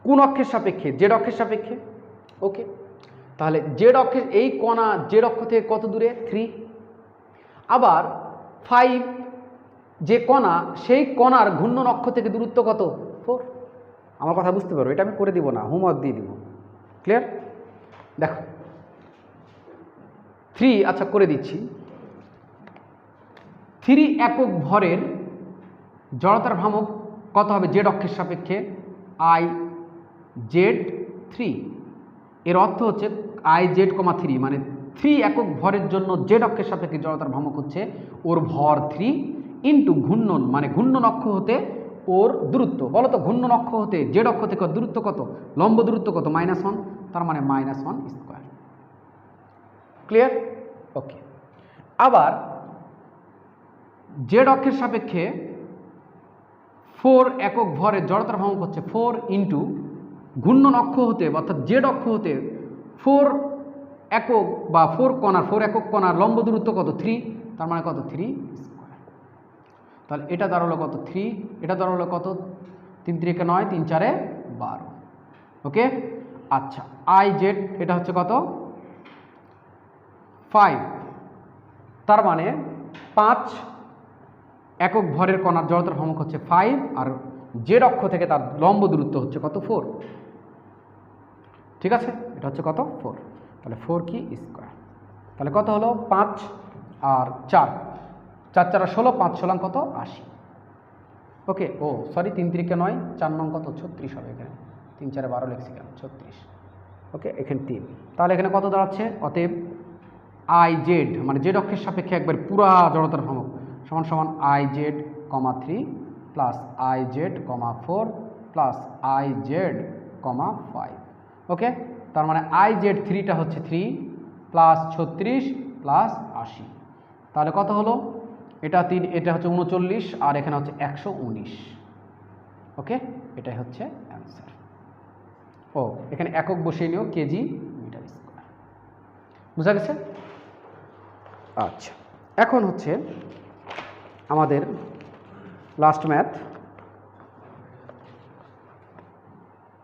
Speaker 1: কোন অক্ষের সাপেক্ষে? জেড অক্ষের সাপেক্ষে। ওকে, তাহলে জেড অক্ষের এই কণা জেড অক্ষ থেকে কত দূরে? 3। আবার 5 যে কণা, সেই কণার ঘূর্ণন অক্ষ থেকে দূরত্ব কত? 4। আমার কথা বুঝতে পারো, এটা আমি করে দিব না, হোমওয়ার্ক দিয়ে দিব। ক্লিয়ার? দেখো 3, আচ্ছা করে দিচ্ছি। 3 একক ভরের জড়তার ভ্রামক কত হবে জেড অক্ষের সাপেক্ষে? I Z 3। এর অর্থ হচ্ছে আই জেড, 3, মানে 3 একক ভরের জন্য জেড অক্ষের সাপেক্ষে জড়তার ভ্রামক হচ্ছে ওর ভর 3 ইন্টু ঘূর্ণন, মানে ঘূর্ণন অক্ষ হতে ওর দূরত্ব। বলো তো ঘূর্ণন অক্ষ হতে জেড অক্ষ থেকে দূরত্ব কত? লম্ব দূরত্ব কত? -1, তার মানে -1 স্কোয়ার। ক্লিয়ার? ওকে, আবার জেড অক্ষের সাপেক্ষে 4 একক ভরের জড়তার ভ্রামক হচ্ছে 4 ইন্টু ঘূর্ণন অক্ষ হতে, অর্থাৎ জেড অক্ষ হতে 4 একক বা 4 একক কণার লম্ব দূরত্ব কত? 3, তার মানে কত? 3 স্কোয়ার। তাহলে এটা দাঁড়ালো কত? 3। এটা দাঁড়ালো কত? 3 × 3 = 9, 3 × 4 = 12। ওকে, আচ্ছা আই জেড এটা হচ্ছে কত? 5, তার মানে 5 একক ভরের কণার জড়তার ভ্রামক হচ্ছে 5, আর জেড অক্ষ থেকে তার লম্ব দূরত্ব হচ্ছে কত? 4। ঠিক আছে, এটা হচ্ছে কত? 4। তাহলে 4 কি স্কোয়ার। তাহলে কত হলো? 5 আর 4, 4 × 4 = 16, 5 16 কত? 80। ওকে, ও সরি, 3 × 3 = 9, 4 9 কত? 36 হবে এখানে। 3 × 4 = 12 লিখছি কেন? 36। ওকে, এখানে 3। তাহলে এখানে কত দাঁড়াচ্ছে? অতএব আই জেড, মানে জেড অক্ষের সাপেক্ষে একবার পুরা জড়তার ভ্রামক সমান সমান I Z, 3 plus I Z, 4 plus I Z, 5। ওকে, তার মানে আই জেড 3টা হচ্ছে 3 প্লাস 36 প্লাস 80। তাহলে কত হলো? এটা 3, এটা হচ্ছে 39, আর এখানে হচ্ছে 119। ওকে, এটাই হচ্ছে অ্যান্সার। ও এখানে একক বসিয়ে নিও, কেজি মিটার স্কোয়ার। বুঝা গেছে? আচ্ছা, এখন হচ্ছে আমাদের লাস্ট ম্যাথ।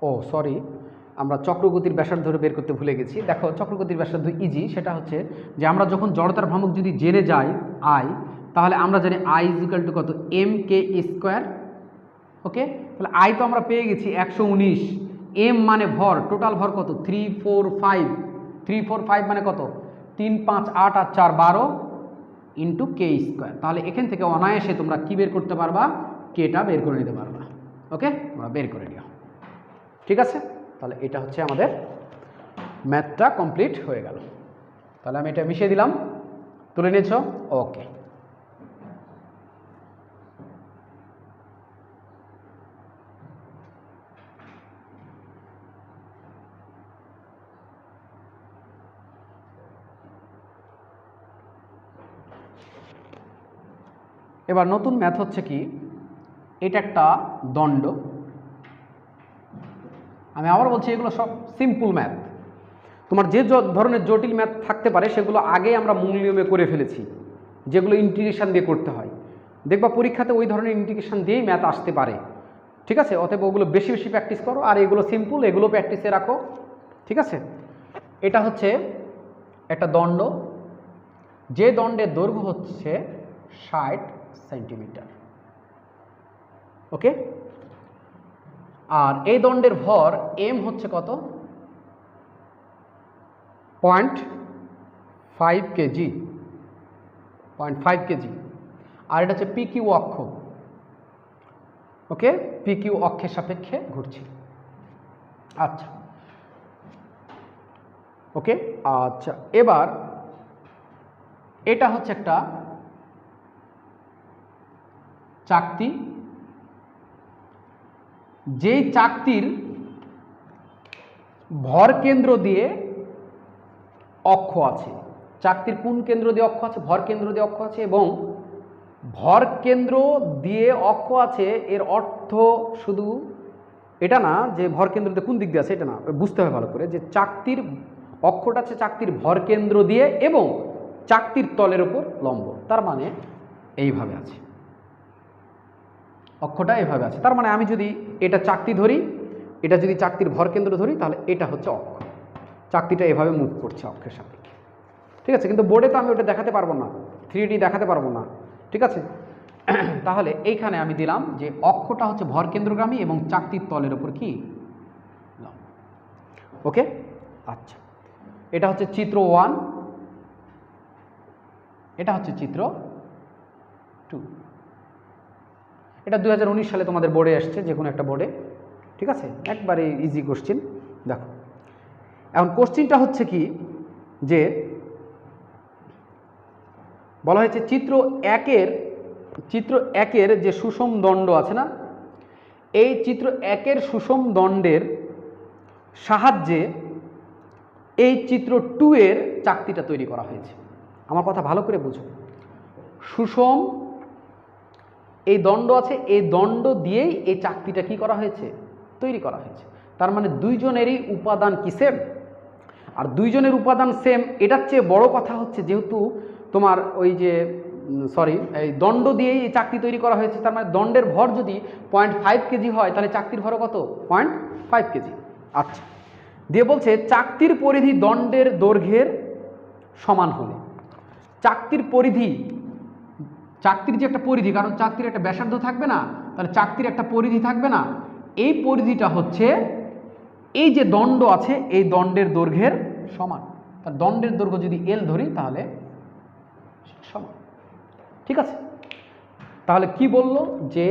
Speaker 1: ও সরি, আমরা চক্রগতির ব্যাসার্ধ বের করতে ভুলে গেছি। দেখো চক্রগতির ব্যাসার্ধ ইজি, সেটা হচ্ছে যে আমরা যখন জড়তার ভ্রামক যদি জেনে যাই আই, তাহলে আমরা জানি আই = কত? M K square. ওকে, তাহলে আই তো আমরা পেয়ে গেছি 119, এম মানে ভর, টোটাল ভর কত? 3 4 5, 3 4 5 মানে কত? 3 5 8 আর 4 12 ইন্টু কে স্কোয়ার। তাহলে এখান থেকে অনায়াসে তোমরা কি বের করতে পারবা? কেটা বের করে নিতে পারবা। ওকে, তোমরা বের করে নিও। ঠিক আছে, তাহলে এটা হচ্ছে আমাদের ম্যাথটা কমপ্লিট হয়ে গেল। তাহলে আমি এটা মিশিয়ে দিলাম, তুলে নিয়েছ? ওকে, এবার নতুন ম্যাথ হচ্ছে কি, এটা একটা দণ্ড। আমি আবার বলছি, এগুলো সব সিম্পল ম্যাথ। তোমার যে ধরনের জটিল ম্যাথ থাকতে পারে সেগুলো আগে আমরা মূল নিয়মে করে ফেলেছি, যেগুলো ইন্টিগ্রেশন দিয়ে করতে হয়। দেখবা পরীক্ষাতে ওই ধরনের ইন্টিগ্রেশন দিয়েই ম্যাথ আসতে পারে। ঠিক আছে, অতএব ওগুলো বেশি বেশি প্র্যাকটিস করো, আর এগুলো সিম্পল, এগুলো প্র্যাকটিসে রাখো। ঠিক আছে, এটা হচ্ছে একটা দণ্ড, যে দণ্ডের দৈর্ঘ্য হচ্ছে 60 সেন্টিমিটার। ওকে, আর এই দণ্ডের ভর এম হচ্ছে কত? 0.5 কেজি, 0.5 কেজি। আর এটা হচ্ছে PQ অক্ষ। ওকে, PQ অক্ষের সাপেক্ষে ঘুরছে। আচ্ছা, ওকে, আচ্ছা এবার এটা হচ্ছে একটা চাকতি, যেই চাকতির ভর কেন্দ্র দিয়ে অক্ষ আছে। চাকতির কোন কেন্দ্র দিয়ে অক্ষ আছে? ভর কেন্দ্র দিয়ে অক্ষ আছে। এবং ভর কেন্দ্র দিয়ে অক্ষ আছে, এর অর্থ শুধু এটা না যে ভর কেন্দ্র দিয়ে কোন দিক দিয়ে আছে, এটা না, বুঝতে হবে ভালো করে যে চাকতির অক্ষটা আছে চাকতির ভর কেন্দ্র দিয়ে এবং চাকতির তলের উপর লম্ব, তার মানে এইভাবে আছে। অক্ষটা এভাবে আছে, তার মানে আমি যদি এটা চাকতি ধরি, এটা যদি চাকতির ভরকেন্দ্র ধরি, তাহলে এটা হচ্ছে অক্ষ। চাকতিটা এভাবে মুভ করছে অক্ষের সাপেক্ষে, ঠিক আছে। কিন্তু বোর্ডে তো আমি ওটা দেখাতে পারবো না, 3D দেখাতে পারবো না, ঠিক আছে। তাহলে এইখানে আমি দিলাম যে অক্ষটা হচ্ছে ভরকেন্দ্রগামী এবং চাকতির তলের উপর কি লম্ব। ওকে, আচ্ছা, এটা হচ্ছে চিত্র 1, এটা হচ্ছে চিত্র 2। এটা 2019 সালে তোমাদের বোর্ডে আসছে, যে কোনো একটা বোর্ডে, ঠিক আছে। একবারে ইজি কোশ্চেন। দেখো এখন কোশ্চেনটা হচ্ছে কি, যে বলা হয়েছে চিত্র 1-এর যে সুষম দণ্ড আছে না, এই চিত্র 1-এর সুষম দণ্ডের সাহায্যে এই চিত্র 2-এর চাকতিটা তৈরি করা হয়েছে। আমার কথা ভালো করে বুঝো, সুষম এই দণ্ড আছে, এই দণ্ড দিয়েই এই চাকতিটা কি করা হয়েছে, তৈরি করা হয়েছে। তার মানে দুইজনেরই উপাদান কি সেম, আর দুইজনের উপাদান সেম। এটার চেয়ে বড় কথা হচ্ছে, যেহেতু তোমার ওই যে এই দণ্ড দিয়েই এই চাকতি তৈরি করা হয়েছে, তার মানে দণ্ডের ভর যদি 0.5 কেজি হয়, তাহলে চাকতির ভরও কত, 0.5 কেজি। আচ্ছা, দিয়ে বলছে চাকতির পরিধি দণ্ডের দৈর্ঘ্যের সমান হলে, চাকতির পরিধি, চাকতির যে একটা পরিধি, কারণ চাকতির একটা ব্যাসার্ধ থাকবে না, তাহলে চাকতির একটা পরিধি থাকবে না, এই পরিধিটা হচ্ছে এই যে দণ্ড আছে, এই দণ্ডের দৈর্ঘ্যের সমান। তার দণ্ডের দৈর্ঘ্য যদি L ধরি, তাহলে সমান, ঠিক আছে। তাহলে কি বলল, যে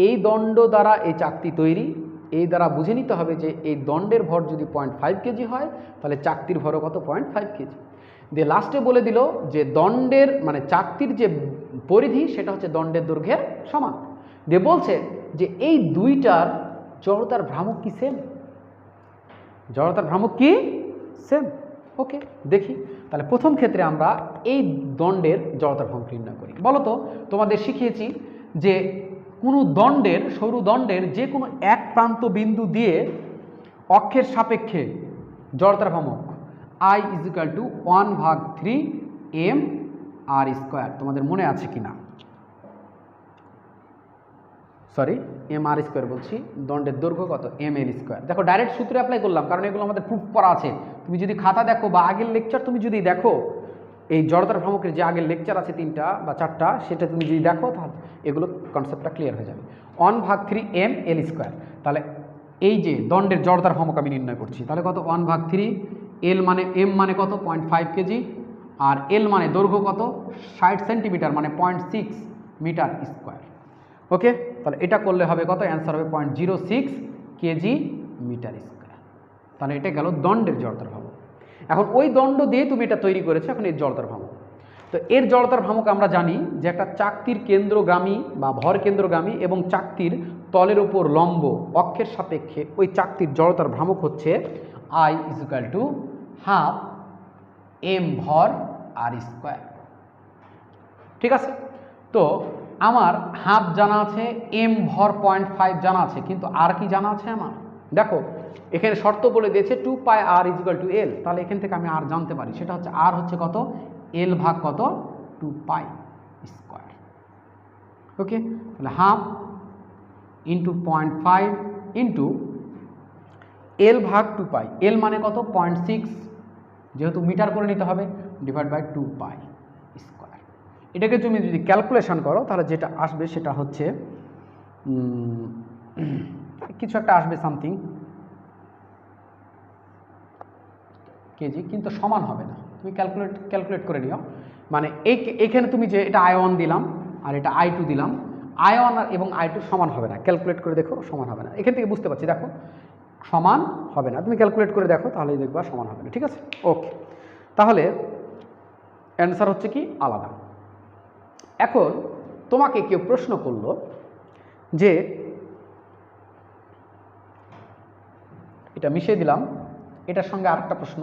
Speaker 1: এই দণ্ড দ্বারা এই চাকতি তৈরি, এই দ্বারা বুঝে নিতে হবে যে এই দণ্ডের ভর যদি 0.5 কেজি হয়, তাহলে চাকতির ভরও কত, 0.5 কেজি। দিয়ে লাস্টে বলে দিল যে দণ্ডের মানে চাকতির যে পরিধি, সেটা হচ্ছে দণ্ডের দৈর্ঘ্যের সমান। দিয়ে বলছে যে এই দুইটার জড়তার ভ্রামক কি সেম, জড়তার ভ্রামক কি সেম। ওকে, দেখি তাহলে প্রথম ক্ষেত্রে আমরা এই দণ্ডের জড়তার ভ্রামক নির্ণয় করি। বলো তো, তোমাদের শিখিয়েছি যে কোনো দণ্ডের, সরু দণ্ডের যে কোনো এক প্রান্ত বিন্দু দিয়ে অক্ষের সাপেক্ষে জড়তার ভ্রামক I = 1/3 mr²। তোমাদের মনে আছে কিনা, সরি mr² বলছি, দণ্ডের দৈর্ঘ্য কত, ml²। দেখো ডাইরেক্ট সূত্রে অ্যাপ্লাই করলাম, কারণ এগুলো আমাদের প্রুফ করা আছে। তুমি যদি খাতা দেখো বা আগের লেকচার তুমি যদি দেখো, এই জড়তার ভ্রামকের যে আগের লেকচার আছে 3টা বা 4টা, সেটা তুমি যদি দেখো, তাহলে এগুলো কনসেপ্টটা ক্লিয়ার হয়ে যাবে। 1/3 ml²। তাহলে এই যে দণ্ডের জড়তার ভ্রামক আমি নির্ণয় করছি, তাহলে কত, 1/3, L মানে m মানে কত, 0.5 কেজি, আর L মানে দৈর্ঘ্য কত, 60 সেন্টিমিটার, মানে 0.6 মিটার²। ওকে, তাহলে এটা করলে হবে কত, অ্যান্সার হবে 0.06 কেজি মিটার²। তাহলে এটা গেল দণ্ডের জড়তার ভ্রামক। এখন ওই দণ্ড দিয়ে তুমি এটা তৈরি করেছো, এখন এর জড়তার ভ্রামক। তো এর জড়তার ভ্রামক আমরা জানি যে একটা চাকতির কেন্দ্রগামী বা ভর কেন্দ্রগামী এবং চাকতির তলের উপর লম্ব অক্ষের সাপেক্ষে ওই চাকতির জড়তার ভ্রামক হচ্ছে I = 1/2 m ভর r²। ঠিক আছে, তো আমার হাফ জানা আছে, m ভর 0.5 জানা আছে, কিন্তু আর কি জানা আছে আমার, দেখো এখানে শর্ত বলে দিয়েছে 2πr = L। তাহলে এখান থেকে আমি আর জানতে পারি, সেটা হচ্ছে আর হচ্ছে কত, L ভাগ কত, 2π²। ওকে, তাহলে হাফ ইন্টু 0.5 ইন্টু L ভাগ 2π। L মানে কত, 0.6, যেহেতু মিটার করে নিতে হবে, ডিভাইড বাই 2π²। এটাকে তুমি যদি ক্যালকুলেশন করো, তাহলে যেটা আসবে সেটা হচ্ছে কিছু একটা আসবে, সামথিং কেজি, কিন্তু সমান হবে না। তুমি ক্যালকুলেট করে নিও। মানে এইখানে তুমি যে এটা I1 দিলাম আর এটা I2 দিলাম, I1 এবং I2 সমান হবে না। ক্যালকুলেট করে দেখো, সমান হবে না। এখান থেকে বুঝতে পারছি, দেখো সমান হবে না। তুমি ক্যালকুলেট করে দেখো, তাহলেই দেখবা সমান হবে না। ঠিক আছে, ওকে, তাহলে অ্যান্সার হচ্ছে কি, আলাদা। এখন তোমাকে কেউ প্রশ্ন করলো যে, এটা মিশিয়ে দিলাম, এটার সঙ্গে আরেকটা প্রশ্ন,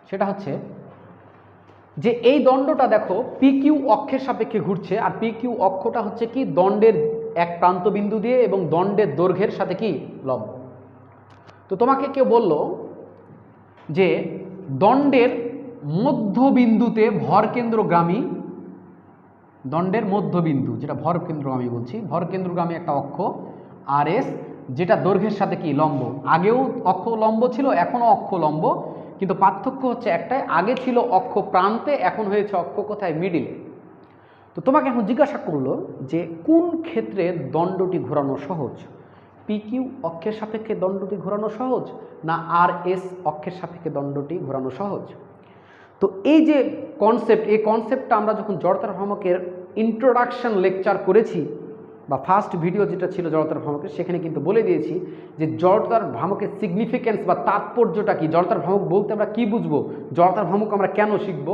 Speaker 1: সেটা হচ্ছে যে এই দণ্ডটা দেখো PQ অক্ষের সাপেক্ষে ঘুরছে, আর PQ অক্ষটা হচ্ছে কি, দণ্ডের এক প্রান্ত বিন্দু দিয়ে এবং দণ্ডের দৈর্ঘ্যের সাথে কি, লম্ব। তো তোমাকে কেউ বলল যে দণ্ডের মধ্যবিন্দুতে ভরকেন্দ্রগামী, দণ্ডের মধ্যবিন্দু যেটা ভরকেন্দ্রগামী বলছি, ভরকেন্দ্রগামী একটা অক্ষ আর এস, যেটা দৈর্ঘ্যের সাথে কি লম্ব। আগেও অক্ষ লম্ব ছিল, এখনও অক্ষ লম্ব, কিন্তু পার্থক্য হচ্ছে একটাই, আগে ছিল অক্ষ প্রান্তে, এখন হয়েছে অক্ষ কোথায়, মিডিলে। তো তোমাকে এখন জিজ্ঞাসা করলো যে কোন ক্ষেত্রে দণ্ডটি ঘোরানো সহজ, পি কিউ অক্ষের সাপেক্ষে দণ্ডটি ঘোরানো সহজ না আর এস অক্ষের সাপেক্ষে দণ্ডটি ঘোরানো সহজ। তো এই যে কনসেপ্ট, এই কনসেপ্টটা আমরা যখন জড়তার ভ্রামকের ইন্ট্রোডাকশন লেকচার করেছি বা ফার্স্ট ভিডিও যেটা ছিল জড়তার ভ্রামকের, সেখানে কিন্তু বলে দিয়েছি যে জড়তার ভ্রামকের সিগনিফিক্যান্স বা তাৎপর্যটা কি, জড়তার ভ্রামক বলতে আমরা কি বুঝবো, জড়তার ভ্রামক আমরা কেন শিখবো,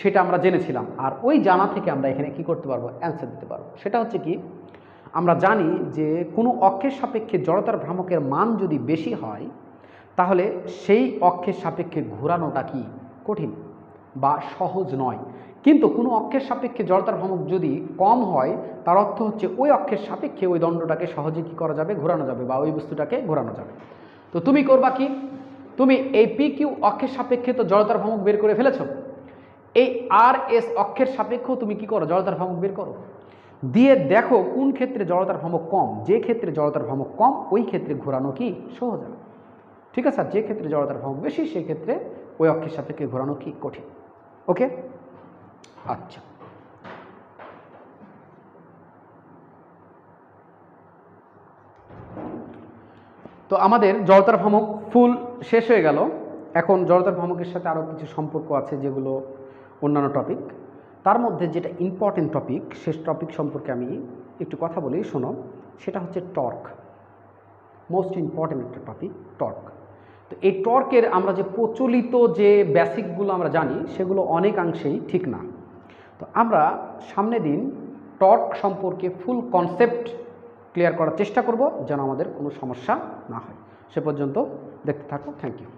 Speaker 1: সেটা আমরা জেনেছিলাম। আর ওই জানা থেকে আমরা এখানে কি করতে পারবো, অ্যান্সার দিতে পারবো। সেটা হচ্ছে কি, আমরা জানি যে কোনো অক্ষের সাপেক্ষে জড়তার ভ্রামকের মান যদি বেশি হয় তাহলে সেই অক্ষের সাপেক্ষে ঘোরানোটা কি কঠিন বা সহজ নয়, কিন্তু কোনো অক্ষের সাপেক্ষে জড়তার ভ্রামক যদি কম হয় তার অর্থ হচ্ছে ওই অক্ষের সাপেক্ষে ওই দণ্ডটাকে সহজে কী করা যাবে, ঘোরানো যাবে বা ওই বস্তুটাকে ঘোরানো যাবে। তো তুমি করবা কি, তুমি এই পি কিউ অক্ষের সাপেক্ষে তো জড়তার ভ্রামক বের করে ফেলেছো, এই আর এস অক্ষের সাপেক্ষেও তুমি কি করো, জড়তার ভ্রামক বের করো, দিয়ে দেখো কোন ক্ষেত্রে জড়তার ভ্রামক কম। যে ক্ষেত্রে জড়তার ভ্রামক কম ওই ক্ষেত্রে ঘোরানো কি সহজ হবে, ঠিক আছে। আর যে ক্ষেত্রে জড়তার ভ্রামক বেশি সেই ক্ষেত্রে ওই অক্ষের সাপেক্ষে ঘোরানো কি কঠিন। ওকে, আচ্ছা। তো আমাদের জড়তার ভ্রামক ফুল শেষ হয়ে গেল। এখন জড়তার ভ্রামকের সাথে আরও কিছু সম্পর্ক আছে যেগুলো অন্যান্য টপিক, তার মধ্যে যেটা ইম্পর্টেন্ট টপিক, শেষ টপিক সম্পর্কে আমি একটু কথা বলি, শোনো। সেটা হচ্ছে টর্ক, মোস্ট ইম্পর্টেন্ট একটা টপিক টর্ক। তো এই টর্কের আমরা যে প্রচলিত যে বেসিকগুলো আমরা জানি সেগুলো অনেকাংশেই ঠিক না। তো আমরা সামনের দিন টর্ক সম্পর্কে ফুল কনসেপ্ট ক্লিয়ার করার চেষ্টা করব যেন আমাদের কোনো সমস্যা না হয়। সে পর্যন্ত দেখতে থাকো। Thank you.